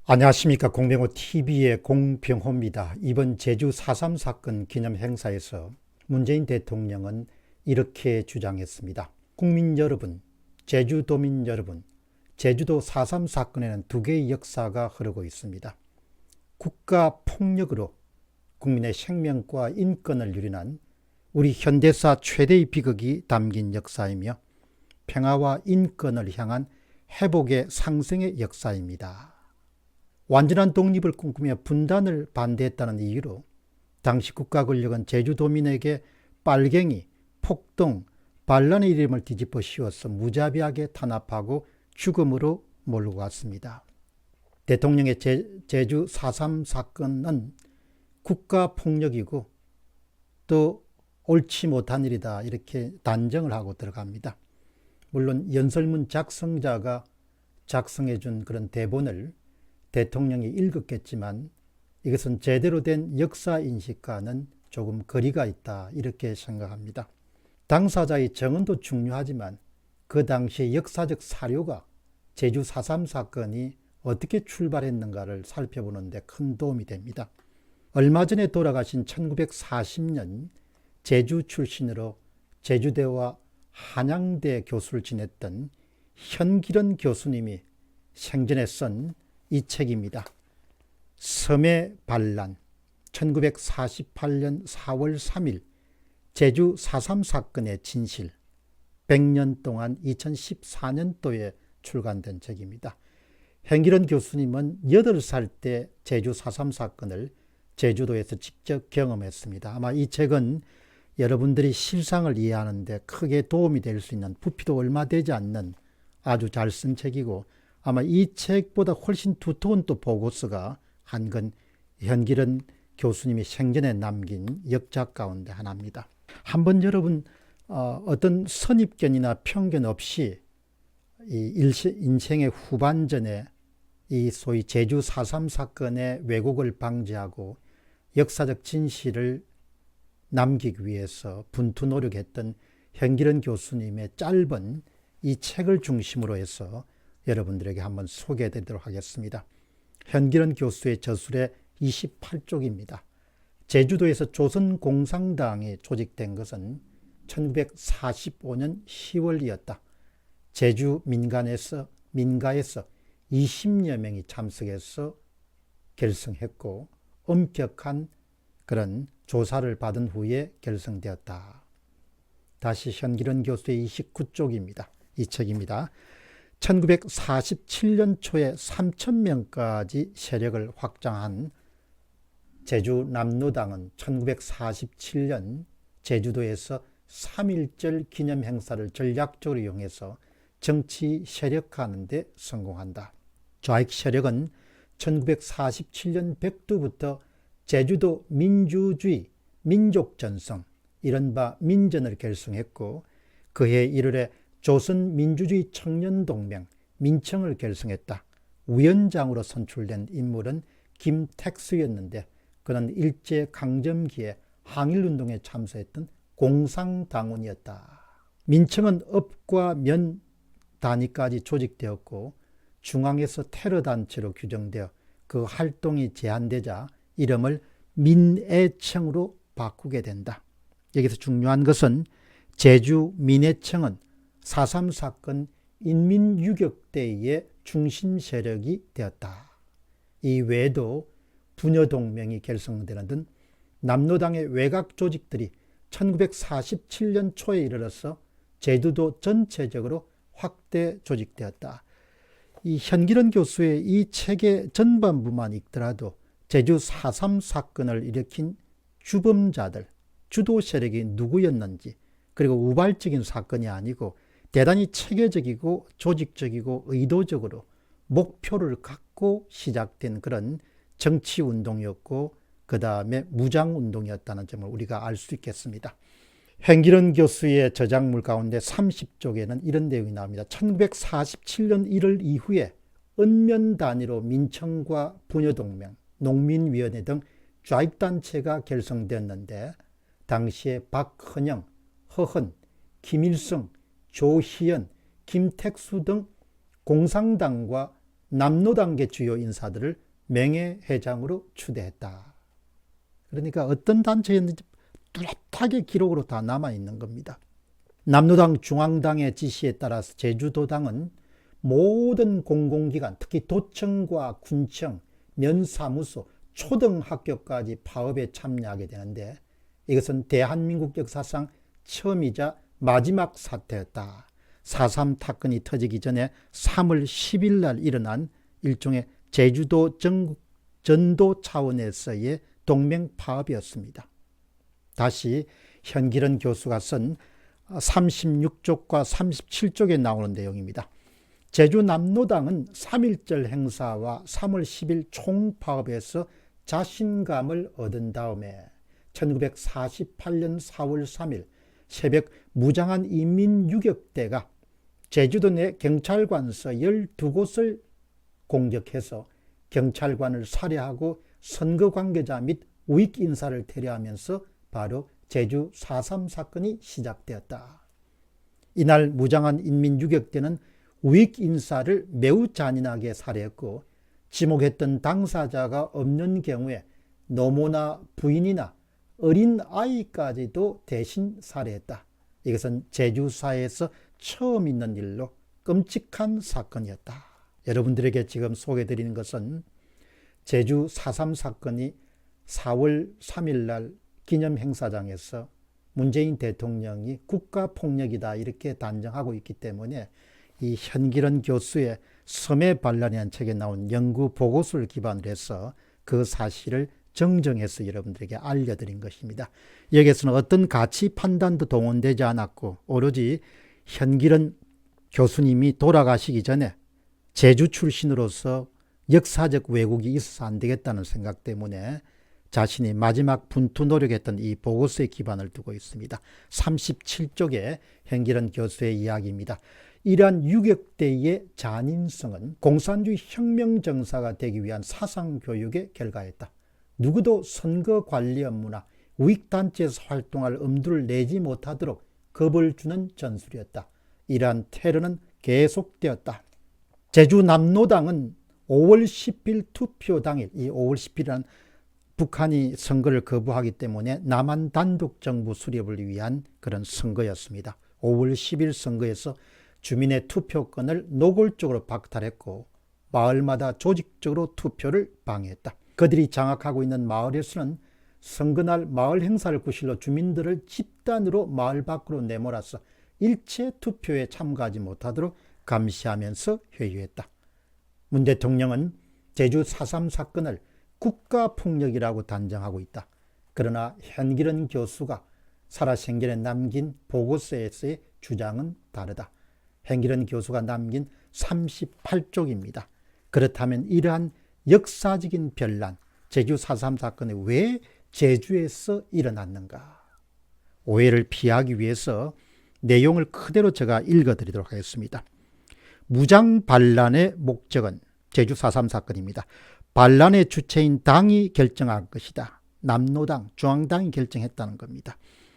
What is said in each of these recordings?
안녕하십니까. 공병호TV의 공병호입니다. 이번 제주 4.3 사건 기념 행사에서 문재인 대통령은 이렇게 주장했습니다. 국민 여러분, 제주도민 여러분, 제주도 4.3 사건에는 두 개의 역사가 흐르고 있습니다. 국가 폭력으로 국민의 생명과 인권을 유린한 우리 현대사 최대의 비극이 담긴 역사이며 평화와 인권을 향한 회복의 상생의 역사입니다. 완전한 독립을 꿈꾸며 분단을 반대했다는 이유로 당시 국가 권력은 제주도민에게 빨갱이, 폭동, 반란의 이름을 뒤집어 씌워서 무자비하게 탄압하고 죽음으로 몰고 갔습니다. 대통령의 제주 4.3 사건은 국가폭력이고 또 옳지 못한 일이다 이렇게 단정을 하고 들어갑니다. 물론 연설문 작성자가 작성해 준 그런 대본을 대통령이 읽었겠지만 이것은 제대로 된 역사인식과는 조금 거리가 있다 이렇게 생각합니다. 당사자의 정언도 중요하지만 그 당시의 역사적 사료가 제주 4.3 사건이 어떻게 출발했는가를 살펴보는 데 큰 도움이 됩니다. 얼마 전에 돌아가신 1940년 제주 출신으로 제주대와 한양대 교수를 지냈던 현기련 교수님이 생전에 쓴 이 책입니다. 섬의 반란, 1948년 4월 3일 제주 4.3 사건의 진실, 100년 동안 2014년도에 출간된 책입니다. 현기련 교수님은 8살 때 제주 4.3 사건을 제주도에서 직접 경험했습니다. 아마 이 책은 여러분들이 실상을 이해하는 데 크게 도움이 될 수 있는, 부피도 얼마 되지 않는 아주 잘 쓴 책이고, 아마 이 책보다 훨씬 두터운 또 보고서가 한 건 현기련 교수님이 생전에 남긴 역작 가운데 하나입니다. 한번 여러분 어떤 선입견이나 편견 없이 이 인생의 후반전에 이 소위 제주 4.3 사건의 왜곡을 방지하고 역사적 진실을 남기기 위해서 분투 노력했던 현기련 교수님의 짧은 이 책을 중심으로 해서 여러분들에게 한번 소개해 드리도록 하겠습니다. 현기련 교수의 저술의 28쪽입니다. 제주도에서 조선공산당이 조직된 것은 1945년 10월이었다. 제주 민가에서 20여 명이 참석해서 결성했고 엄격한 그런 조사를 받은 후에 결성되었다. 다시 현기련 교수의 29쪽입니다. 이 책입니다. 1947년 초에 3,000명까지 세력을 확장한 제주 남로당은 1947년 제주도에서 3.1절 기념 행사를 전략적으로 이용해서 정치 세력화하는 데 성공한다. 좌익 세력은 1947년 백두부터 제주도 민주주의, 민족전성, 이른바 민전을 결성했고 그해 1월에 조선민주주의 청년동맹, 민청을 결성했다. 위원장으로 선출된 인물은 김택수였는데 그는 일제강점기에 항일운동에 참석했던 공상당원이었다. 민청은 업과 면 단위까지 조직되었고 중앙에서 테러단체로 규정되어 그 활동이 제한되자 이름을 민애청으로 바꾸게 된다. 여기서 중요한 것은 제주 민애청은 4.3 사건 인민유격대의 중심 세력이 되었다. 이 외에도 부녀동맹이 결성되는 등 남로당의 외곽 조직들이 1947년 초에 이르러서 제주도 전체적으로 확대 조직되었다. 이 현기련 교수의 이 책의 전반부만 읽더라도 제주 4.3 사건을 일으킨 주범자들, 주도 세력이 누구였는지, 그리고 우발적인 사건이 아니고 대단히 체계적이고 조직적이고 의도적으로 목표를 갖고 시작된 그런 정치운동이었고 그 다음에 무장운동이었다는 점을 우리가 알 수 있겠습니다. 현기련 교수의 저작물 가운데 30쪽에는 이런 내용이 나옵니다. 1947년 1월 이후에 읍면 단위로 민청과 부녀동맹, 농민위원회 등 좌익단체가 결성되었는데 당시에 박헌영, 허헌, 김일성, 조희연, 김택수 등 공산당과 남노당계 주요 인사들을 명예회장으로 추대했다. 그러니까 어떤 단체였는지 뚜렷하게 기록으로 다 남아있는 겁니다. 남노당 중앙당의 지시에 따라서 제주도당은 모든 공공기관, 특히 도청과 군청, 면사무소, 초등학교까지 파업에 참여하게 되는데 이것은 대한민국 역사상 처음이자 마지막 사태였다. 4.3 사건이 터지기 전에 3월 10일 날 일어난 일종의 제주도 전도 차원에서의 동맹파업이었습니다. 다시 현기런 교수가 쓴 36쪽과 37쪽에 나오는 내용입니다. 제주 남노당은 3.1절 행사와 3월 10일 총파업에서 자신감을 얻은 다음에 1948년 4월 3일 새벽 무장한 인민유격대가 제주도 내 경찰관서 12곳을 공격해서 경찰관을 살해하고 선거 관계자 및 우익 인사를 테러하면서 바로 제주 4.3 사건이 시작되었다. 이날 무장한 인민유격대는 우익 인사를 매우 잔인하게 살해했고 지목했던 당사자가 없는 경우에 노모나 부인이나 어린 아이까지도 대신 살해했다. 이것은 제주사에서 처음 있는 일로 끔찍한 사건이었다. 여러분들에게 지금 소개해드리는 것은 제주 4.3 사건이 4월 3일 날 기념행사장에서 문재인 대통령이 국가폭력이다 이렇게 단정하고 있기 때문에 이 현기런 교수의 섬의 반란이라는 책에 나온 연구 보고서를 기반으로 해서 그 사실을 정정해서 여러분들에게 알려드린 것입니다. 여기에서는 어떤 가치 판단도 동원되지 않았고 오로지 현기런 교수님이 돌아가시기 전에 제주 출신으로서 역사적 왜곡이 있어서 안 되겠다는 생각 때문에 자신이 마지막 분투 노력했던 이 보고서에 기반을 두고 있습니다. 37쪽에 현기런 교수의 이야기입니다. 이러한 유격대의 잔인성은 공산주의 혁명정사가 되기 위한 사상교육의 결과였다. 누구도 선거 관리 업무나 우익단체에서 활동할 엄두를 내지 못하도록 겁을 주는 전술이었다. 이러한 테러는 계속되었다. 제주 남노당은 5월 10일 투표 당일, 이 5월 10일이란 북한이 선거를 거부하기 때문에 남한 단독정부 수립을 위한 그런 선거였습니다. 5월 10일 선거에서 주민의 투표권을 노골적으로 박탈했고 마을마다 조직적으로 투표를 방해했다. 그들이 장악하고 있는 마을에서는 선거날 마을 행사를 구실로 주민들을 집단으로 마을 밖으로 내몰아서 일체 투표에 참가하지 못하도록 감시하면서 회유했다. 문 대통령은 제주 4.3 사건을 국가폭력이라고 단정하고 있다. 그러나 현기런 교수가 살아생전에 남긴 보고서에서의 주장은 다르다. 현기런 교수가 남긴 38쪽입니다. 그렇다면 이러한 역사적인 변란, 제주 4.3 사건이 왜 제주에서 일어났는가? 오해를 피하기 위해서 내용을 그대로 제가 읽어드리도록 하겠습니다. 무장 반란의 목적은 제주 4.3 사건입니다. 반란의 주체인 당이 결정한 것이다. 남노당, 중앙당이 결정했다는 겁니다.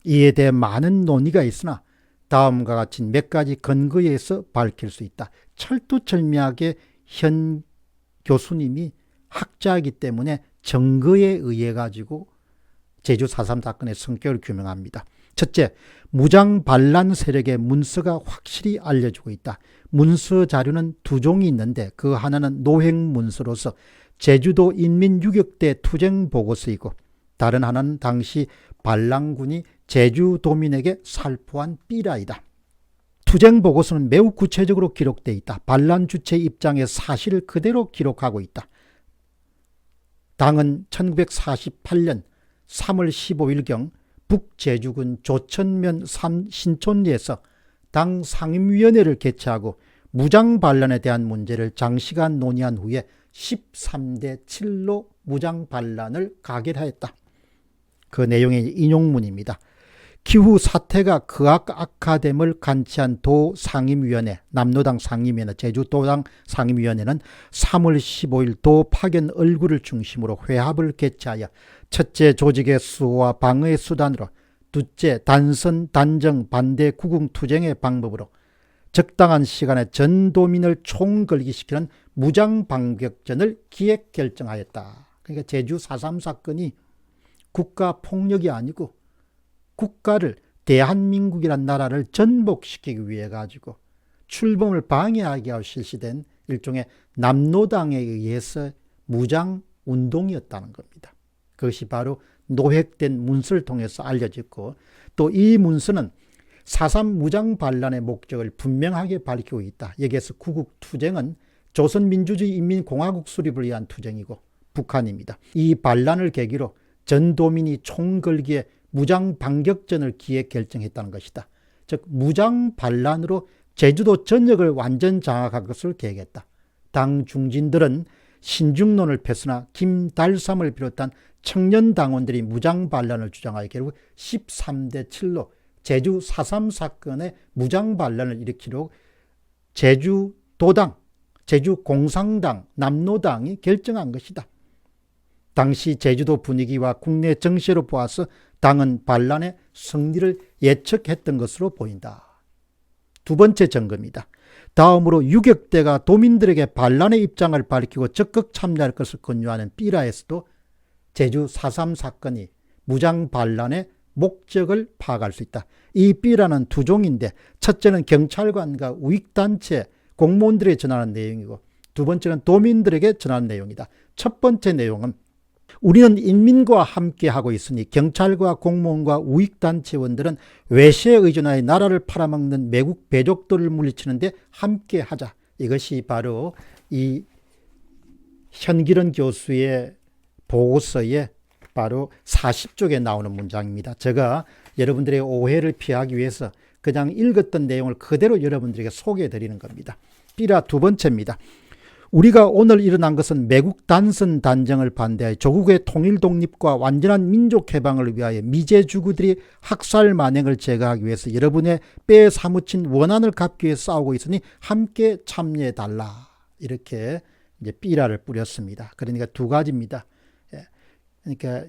이에 대해 많은 논의가 있으나 다음과 같이 몇 가지 근거에 의해서 밝힐 수 있다. 철두철미하게 현 교수님이 학자이기 때문에 증거에 의해 가지고 제주 4.3 사건의 성격을 규명합니다. 첫째, 무장 반란 세력의 문서가 확실히 알려지고 있다. 문서 자료는 두 종이 있는데 그 하나는 노획 문서로서 제주도 인민유격대 투쟁보고서이고 다른 하나는 당시 반란군이 제주도민에게 살포한 삐라이다. 투쟁보고서는 매우 구체적으로 기록되어 있다. 반란 주체 입장의 사실을 그대로 기록하고 있다. 당은 1948년 3월 15일경 북제주군 조천면 신촌리에서 당 상임위원회를 개최하고 무장반란에 대한 문제를 장시간 논의한 후에 13대 7로 무장반란을 가결하였다. 그 내용의 인용문입니다. 기후 사태가 악화됨을 간치한 도 상임위원회, 남노당 상임위원회, 제주도당 상임위원회는 3월 15일 도 파견 얼굴을 중심으로 회합을 개최하여 첫째, 조직의 수호와 방어의 수단으로, 둘째, 단선, 단정, 반대, 구궁, 투쟁의 방법으로, 적당한 시간에 전도민을 총걸기시키는 무장반격전을 기획 결정하였다. 그러니까 제주 4.3 사건이 국가폭력이 아니고 국가를, 대한민국이란 나라를 전복시키기 위해 가지고 출범을 방해하기 위해 실시된 일종의 남노당에 의해서 무장운동이었다는 겁니다. 그것이 바로 노획된 문서를 통해서 알려졌고, 또 이 문서는 4.3 무장반란의 목적을 분명하게 밝히고 있다. 여기에서 구국투쟁은 조선민주주의 인민공화국 수립을 위한 투쟁이고 북한입니다. 이 반란을 계기로 전도민이 총걸기에 무장반격전을 기획 결정했다는 것이다. 즉 무장반란으로 제주도 전역을 완전 장악할 것을 계획했다. 당 중진들은 신중론을 펴으나 김달삼을 비롯한 청년 당원들이 무장반란을 주장하여 결국 13대 7로 제주 4.3 사건의 무장반란을 일으키려고 제주도당, 제주공산당, 남노당이 결정한 것이다. 당시 제주도 분위기와 국내 정세로 보아서 당은 반란의 승리를 예측했던 것으로 보인다. 두 번째 점검이다. 다음으로 유격대가 도민들에게 반란의 입장을 밝히고 적극 참여할 것을 권유하는 삐라에서도 제주 4.3 사건이 무장반란의 목적을 파악할 수 있다. 이 삐라는 두 종인데, 첫째는 경찰관과 우익단체 공무원들에게 전하는 내용이고, 두 번째는 도민들에게 전하는 내용이다. 첫 번째 내용은 우리는 인민과 함께 하고 있으니 경찰과 공무원과 우익단체원들은 외세에 의존하여 나라를 팔아먹는 매국 배족들을 물리치는데 함께 하자. 이것이 바로 이 현기론 교수의 보고서에 바로 40쪽에 나오는 문장입니다. 제가 여러분들의 오해를 피하기 위해서 그냥 읽었던 내용을 그대로 여러분들에게 소개해 드리는 겁니다. 삐라 두 번째입니다. 우리가 오늘 일어난 것은 매국 단선 단정을 반대하여 조국의 통일 독립과 완전한 민족 해방을 위하여 미제주구들이 학살 만행을 제거하기 위해서 여러분의 뼈에 사무친 원한을 갚기 위해 싸우고 있으니 함께 참여해 달라. 이렇게 이제 삐라를 뿌렸습니다. 그러니까 두 가지입니다. 그러니까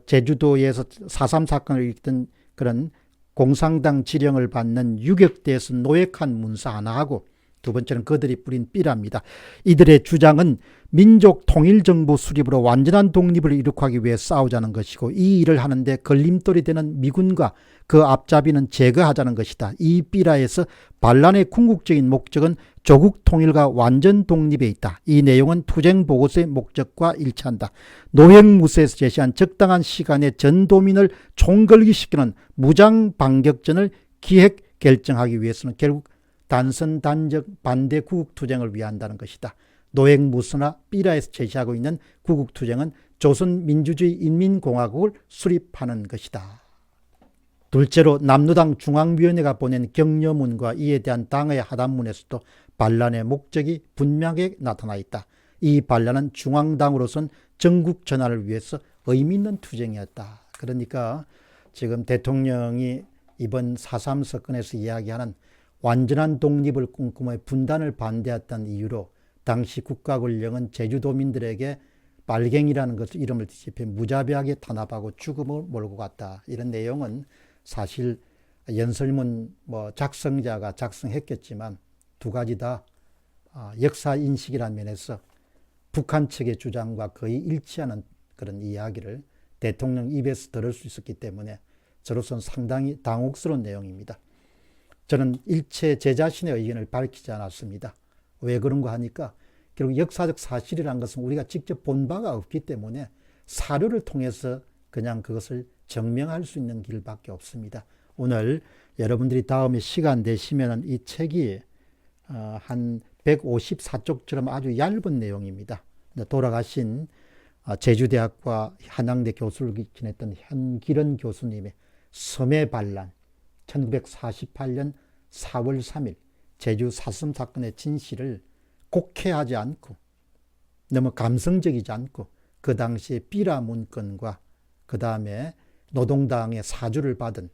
제주도에서 4.3 사건을 일으켰던 그런 공산당 지령을 받는 유격대에서 노획한 문서 하나하고, 두 번째는 그들이 뿌린 삐라입니다. 이들의 주장은 민족 통일정부 수립으로 완전한 독립을 이룩하기 위해 싸우자는 것이고, 이 일을 하는데 걸림돌이 되는 미군과 그 앞잡이는 제거하자는 것이다. 이 삐라에서 반란의 궁극적인 목적은 조국 통일과 완전 독립에 있다. 이 내용은 투쟁보고서의 목적과 일치한다. 노획무서에서 제시한 적당한 시간에 전도민을 총걸기시키는 무장반격전을 기획 결정하기 위해서는 결국 단선 단적 반대 구국투쟁을 위한다는 것이다. 노획무서나 삐라에서 제시하고 있는 구국투쟁은 조선민주주의 인민공화국을 수립하는 것이다. 둘째로 남노당 중앙위원회가 보낸 격려문과 이에 대한 당의 하단문에서도 반란의 목적이 분명하게 나타나 있다. 이 반란은 중앙당으로선 전국 전환을 위해서 의미 있는 투쟁이었다. 그러니까 지금 대통령이 이번 4.3 사건에서 이야기하는 완전한 독립을 꿈꾸며 분단을 반대했던 이유로 당시 국가권력은 제주도민들에게 빨갱이라는 것을 이름을 뒤집혀 무자비하게 탄압하고 죽음을 몰고 갔다. 이런 내용은 사실 연설문 작성자가 작성했겠지만 두 가지 다 역사 인식이라는 면에서 북한 측의 주장과 거의 일치하는 그런 이야기를 대통령 입에서 들을 수 있었기 때문에 저로서는 상당히 당혹스러운 내용입니다. 저는 일체 제 자신의 의견을 밝히지 않았습니다. 왜 그런가 하니까 결국 역사적 사실이라는 것은 우리가 직접 본 바가 없기 때문에 사료를 통해서 그냥 그것을 증명할 수 있는 길밖에 없습니다. 오늘 여러분들이 다음에 시간 되시면 이 책이 한 154쪽처럼 아주 얇은 내용입니다. 돌아가신 제주대학과 한양대 교수를 지냈던 현기론 교수님의 섬해 반란 1948년 4월 3일 제주 4.3 사건의 진실을 곡해하지 않고 너무 감성적이지 않고 그 당시에 삐라 문건과 그 다음에 노동당의 사주를 받은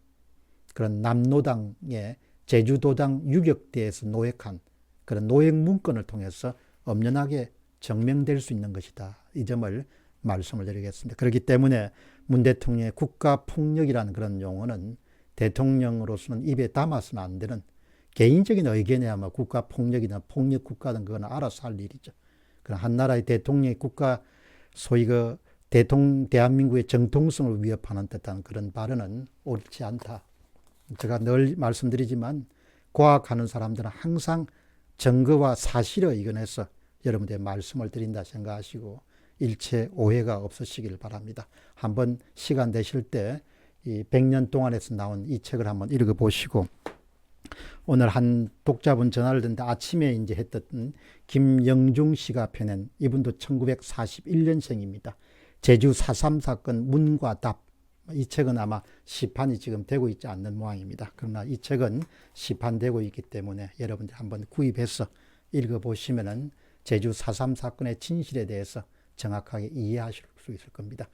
그런 남노당의 제주도당 유격대에서 노획한 그런 노획 문건을 통해서 엄연하게 증명될 수 있는 것이다. 이 점을 말씀을 드리겠습니다. 그렇기 때문에 문 대통령의 국가폭력이라는 그런 용어는 대통령으로서는 입에 담아서는 안 되는 개인적인 의견이야 뭐 국가 폭력이나 폭력 국가든 그건 알아서 할 일이죠. 그러나 한 나라의 대통령이 국가 소위 그 대한민국의 정통성을 위협하는 듯한 그런 발언은 옳지 않다. 제가 늘 말씀드리지만 과학하는 사람들은 항상 증거와 사실에 의존해서 여러분들의 말씀을 드린다 생각하시고 일체 오해가 없으시길 바랍니다. 한번 시간 되실 때 이 100년 동안에서 나온 이 책을 한번 읽어보시고 오늘 한 독자분 전화를 듣는데 아침에 이제 했던 김영중 씨가 펴낸 이분도 1941년생입니다. 제주 4.3 사건 문과 답. 이 책은 아마 시판이 지금 되고 있지 않는 모양입니다. 그러나 이 책은 시판되고 있기 때문에 여러분들 한번 구입해서 읽어보시면은 제주 4.3 사건의 진실에 대해서 정확하게 이해하실 수 있을 겁니다.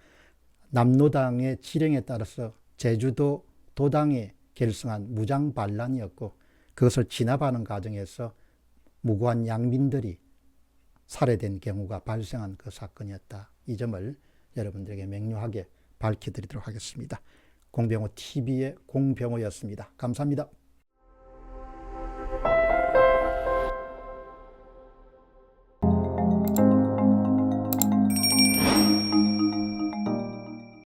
남로당의 지령에 따라서 제주도 도당에 결성한 무장 반란이었고 그것을 진압하는 과정에서 무고한 양민들이 살해된 경우가 발생한 그 사건이었다. 이 점을 여러분들에게 명료하게 밝혀드리도록 하겠습니다. 공병호 TV의 공병호였습니다. 감사합니다.